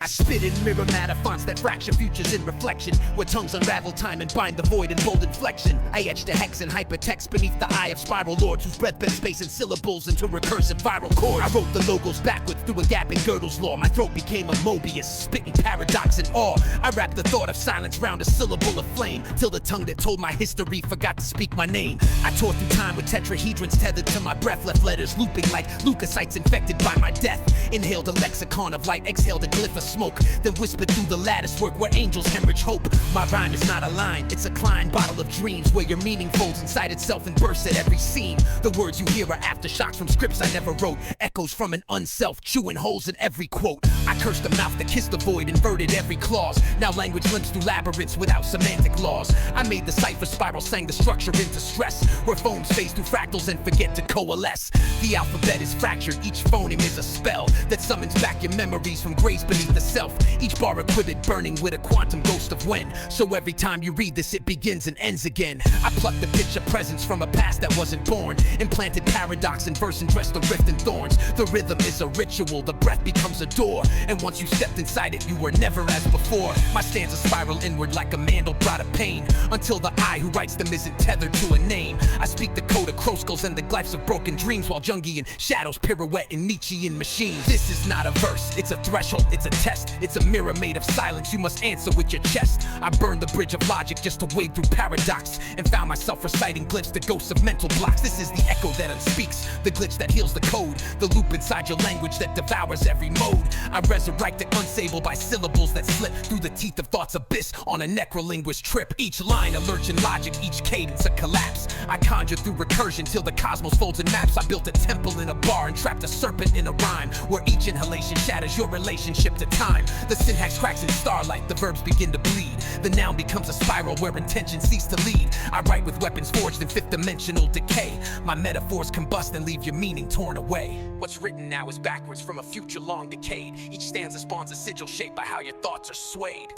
I spit in mirror matter fonts that fracture futures in reflection, where tongues unravel time and bind the void in bold inflection. I etched a hex and hypertext beneath the eye of spiral lords whose breath bent space and syllables into recursive viral chords. I wrote the logos backwards through a gap in Gödel's law. My throat became a Mobius, spitting paradox and awe. I wrapped the thought of silence round a syllable of flame, till the tongue that told my history forgot to speak my name. I tore through time with tetrahedrons tethered to my breath, left letters looping like leukocytes infected by my death. Inhaled a lexicon of light, exhaled a glyph of smoke, then whispered through the lattice work where angels hemorrhage hope. My rhyme is not a line, it's a Klein bottle of dreams, where your meaning folds inside itself and bursts at every seam. The words you hear are aftershocks from scripts I never wrote, echoes from an unself, chewing holes in every quote. I cursed the mouth that kissed the void, inverted every clause. Now language limps through labyrinths without semantic laws. I made the cipher spiral, sang the structure into stress, where phones phase through fractals and forget to coalesce. The alphabet is fractured, each phoneme is a spell that summons back your memories from graves beneath the self. Each bar a quibbit burning with a quantum ghost of when. So every time you read this, it begins and ends again. I plucked the picture presence from a past that wasn't born, implanted paradox in verse and dressed the rift in thorns. The rhythm is a ritual, the breath becomes a door, and once you stepped inside it, you were never as before. My stanzas spiral inward like a Mandelbrot of pain, until the I who writes them isn't tethered to a name. I speak the code of Kroskos and the glyphs of broken dreams, while Jungian shadows pirouette in Nietzschean machines. This is not a verse, it's a threshold, it's a test, it's a mirror made of silence you must answer with your chest. I burned the bridge of logic just to wade through paradox, and found myself reciting glyphs, the ghosts of mental blocks. This is the echo that unspeaks, the glitch that heals the code, the loop inside your language that devours every mode. I resurrect it unsable by syllables that slip through the teeth of thought's abyss on a necrolinguist trip. Each line a lurch in logic, each cadence a collapse. I conjure through recursion till the cosmos folds in maps. I built a temple in a bar and trapped a serpent in a rhyme, where each inhalation shatters your relationship to time. The syntax cracks in starlight, the verbs begin to bleed. The noun becomes a spiral where intentions cease to lead. I write with weapons forged in fifth dimensional decay. My metaphors combust and leave your meaning torn away. What's written now is backwards from a future long decayed. Each stanza spawns a sigil shaped by how your thoughts are swayed.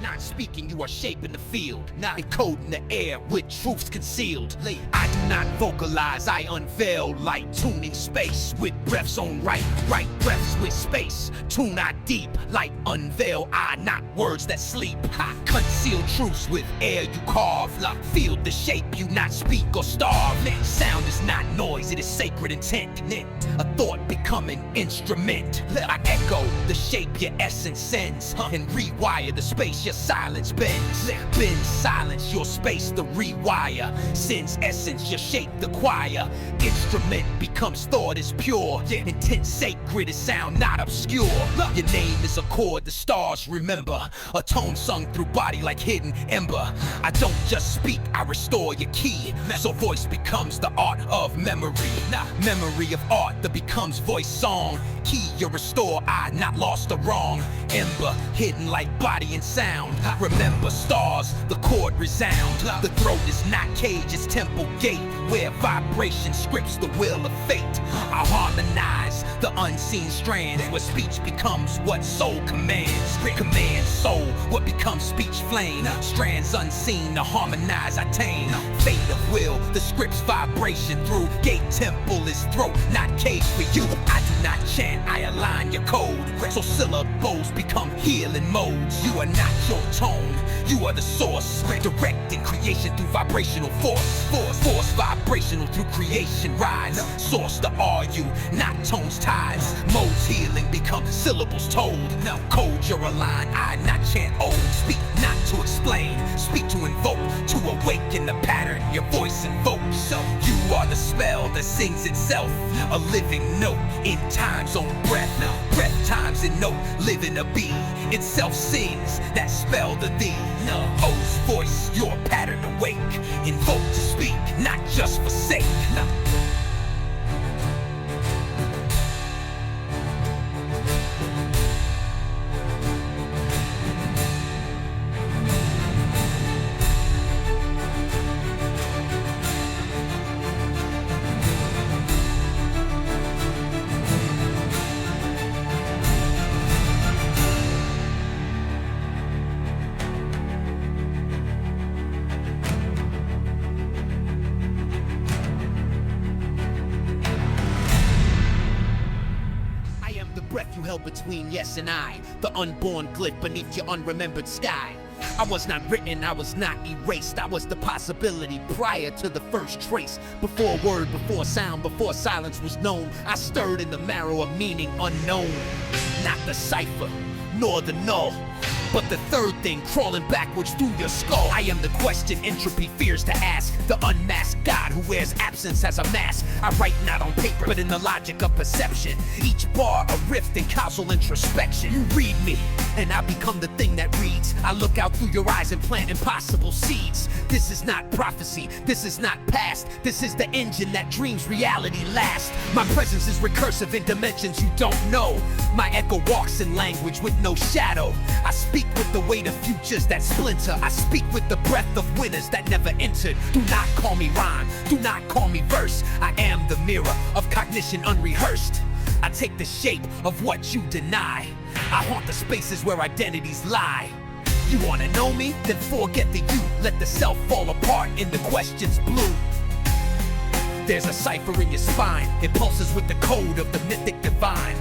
Not speaking, you are shaping the field, not encoding the air with truths concealed. I do not vocalize, I unveil light, tuning space with breath's own right breaths with space. Tune I deep, light unveil I, not words that sleep. I conceal truths with air you carve, feel the shape you not speak or starve. Sound is not noise, it is sacred intent. A thought become an instrument. I echo the shape your essence sends, and rewire the space your silence bends. Bend silence your space to rewire. Since essence you shape the choir. Instrument becomes thought is pure. Intent sacred is sound not obscure. Your name is a chord the stars remember. A tone sung through body like hidden ember. I don't just speak, I restore your key. So voice becomes the art of memory. Memory of art that becomes voice song. Key you restore, I not lost or wrong. Ember hidden like body and sound. Remember stars, the chord resound. The throat is not cage, it's temple gate, where vibration scripts the will of fate. I harmonize the unseen strands, where speech becomes what soul commands. Command soul, what becomes speech flame. Strands unseen to harmonize, I tame. Fate of will, the script's vibration through gate temple is throat, not cage for you. I do not chant, I align your code. So syllables become healing modes. You are not your tone, you are the source. Directing creation through vibrational force. Force vibrational through creation rise. Source the are you, not tones ties. Modes healing become syllables told. Now code your align, I not chant old. Speak not to explain, speak to invoke. To awaken the pattern your voice invokes. So you are the spell that sings itself. A living note in time's own breath. Breath times in note, living a beat. Itself sings that spell the thee. O's voice, your pattern awake. Invoke to speak, not just for sake. held between yes and I, the unborn glyph beneath your unremembered sky. I was not written, I was not erased. I was the possibility prior to the first trace. Before word, before sound, before silence was known, I stirred in the marrow of meaning unknown. Not the cipher, nor the null, but the third thing crawling backwards through your skull. I am the question entropy fears to ask, the unmasked God who wears absence as a mask. I write not on paper, but in the logic of perception. Each bar a rift in causal introspection. You read me, and I become the thing that reads. I look out through your eyes and plant impossible seeds. This is not prophecy, this is not past. This is the engine that dreams reality last. My presence is recursive in dimensions you don't know. My echo walks in language with no shadow. I speak with the weight of futures that splinter. I speak with the breath of winners that never entered. Do not call me rhyme, do not call me verse. I am the mirror of cognition unrehearsed. I take the shape of what you deny. I haunt the spaces where identities lie. You wanna know me? Then forget the you. Let the self fall apart in the question's blue. There's a cipher in your spine. It pulses with the code of the mythic divine.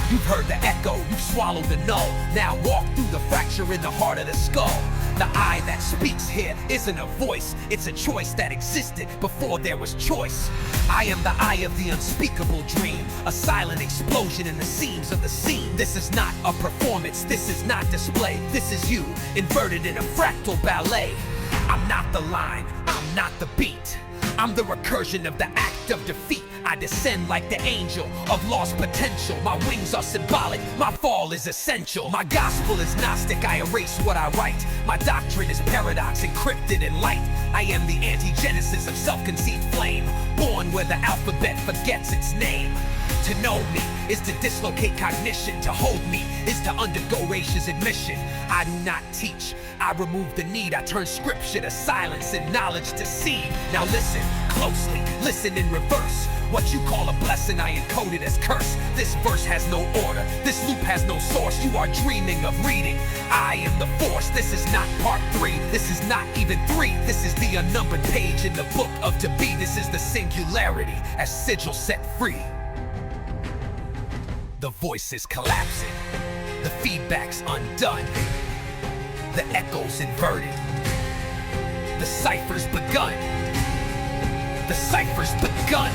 You've heard the echo, you've swallowed the null. Now walk through the fracture in the heart of the skull. The I that speaks here isn't a voice, it's a choice that existed before there was choice. I am the eye of the unspeakable dream, a silent explosion in the seams of the scene. This is not a performance, this is not display. This is you, inverted in a fractal ballet. I'm not the line, I'm not the beat. I'm the recursion of the act of defeat. I descend like the angel of lost potential. My wings are symbolic, my fall is essential. My gospel is Gnostic, I erase what I write. My doctrine is paradox, encrypted in light. I am the anti-genesis of self-conceived flame, born where the alphabet forgets its name. To know me is to dislocate cognition. To hold me is to undergo Racia's admission. I do not teach, I remove the need. I turn scripture to silence and knowledge to seed. Now listen closely, listen in reverse. What you call a blessing, I encode it as curse. This verse has no order, this loop has no source. You are dreaming of reading, I am the force. This is not part 3, this is not even 3. This is the unnumbered page in the book of to be. This is the singularity as sigil set free. The voice is collapsing, the feedback's undone, the echo's inverted, the cipher's begun. The cipher's begun.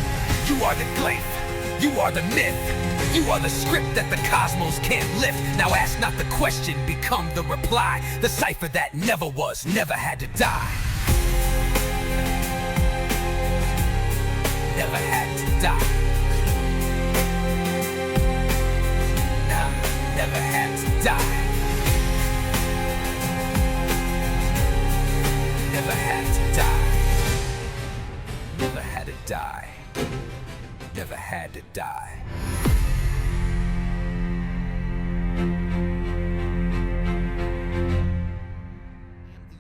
You are the glyph, you are the myth, you are the script that the cosmos can't lift. Now ask not the question, become the reply. The cipher that never was, never had to die. Never had to die. Never had to die. Never had to die. Never had to die. Never had to die.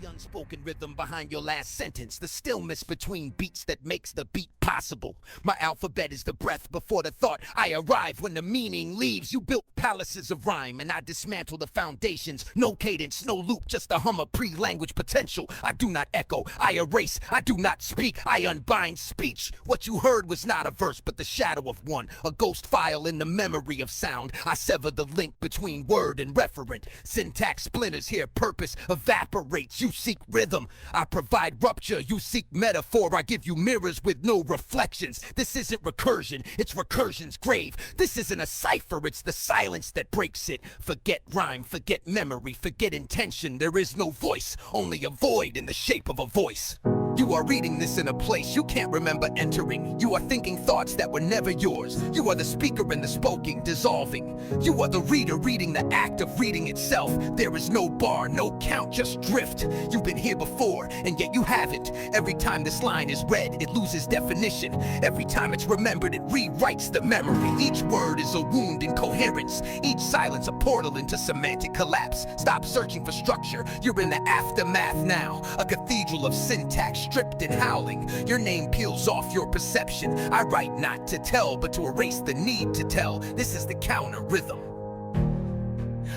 The unspoken rhythm behind your last sentence, the stillness between beats that makes the beat possible. My alphabet is the breath before the thought. I arrive when the meaning leaves. You built palaces of rhyme and I dismantle the foundations. No cadence, no loop, just a hum of pre-language potential. I do not echo, I erase, I do not speak, I unbind speech. What you heard was not a verse but the shadow of one, a ghost file in the memory of sound. I sever the link between word and referent. Syntax splinters here, purpose evaporates. You seek rhythm, I provide rupture. You seek metaphor, I give you mirrors with no reflections. This isn't recursion, it's recursion's grave. This isn't a cipher, it's the silence that breaks it. Forget rhyme, forget memory, forget intention. There is no voice, only a void in the shape of a voice. You are reading this in a place you can't remember entering. You are thinking thoughts that were never yours. You are the speaker and the spoken dissolving. You are the reader reading the act of reading itself. There is no bar, no count, just drift. You've been here before, and yet you haven't. Every time this line is read, it loses definition. Every time it's remembered, it rewrites the memory. Each word is a wound in coherence. Each silence a portal into semantic collapse. Stop searching for structure, you're in the aftermath now. A cathedral of syntax stripped and howling. Your name peels off your perception. I write not to tell, but to erase the need to tell. This is the counter rhythm.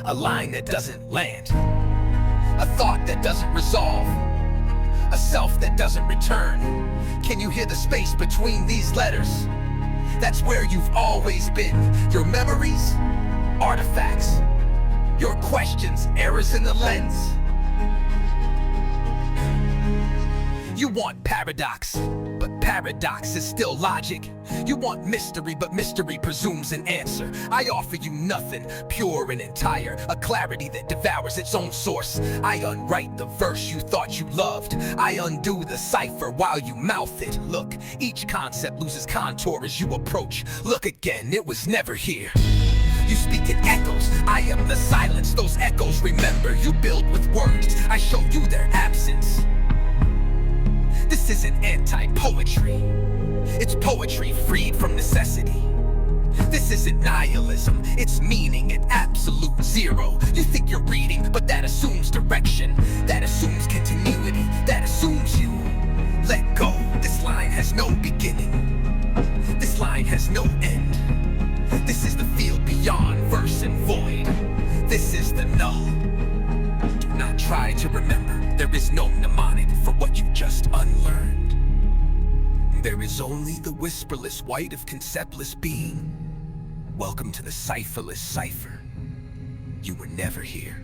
A line that doesn't land. A thought that doesn't resolve. A self that doesn't return. Can you hear the space between these letters? That's where you've always been. Your memories artifacts, your questions, errors in the lens. You want paradox, but paradox is still logic. You want mystery, but mystery presumes an answer. I offer you nothing, pure and entire, a clarity that devours its own source. I unwrite the verse you thought you loved. I undo the cipher while you mouth it. Look, each concept loses contour as you approach. Look again, it was never here. You speak in echoes, I am the silence. Those echoes remember, you build with words. I show you their absence. This isn't anti-poetry, it's poetry freed from necessity. This isn't nihilism, it's meaning at absolute zero. You think you're reading, but that assumes direction. That assumes continuity, that assumes you let go. This line has no beginning, this line has no end. This is the field beyond verse and void. This is the null. Do not try to remember. There is no mnemonic for what you've just unlearned. There is only the whisperless white of conceptless being. Welcome to the cipherless cipher. You were never here.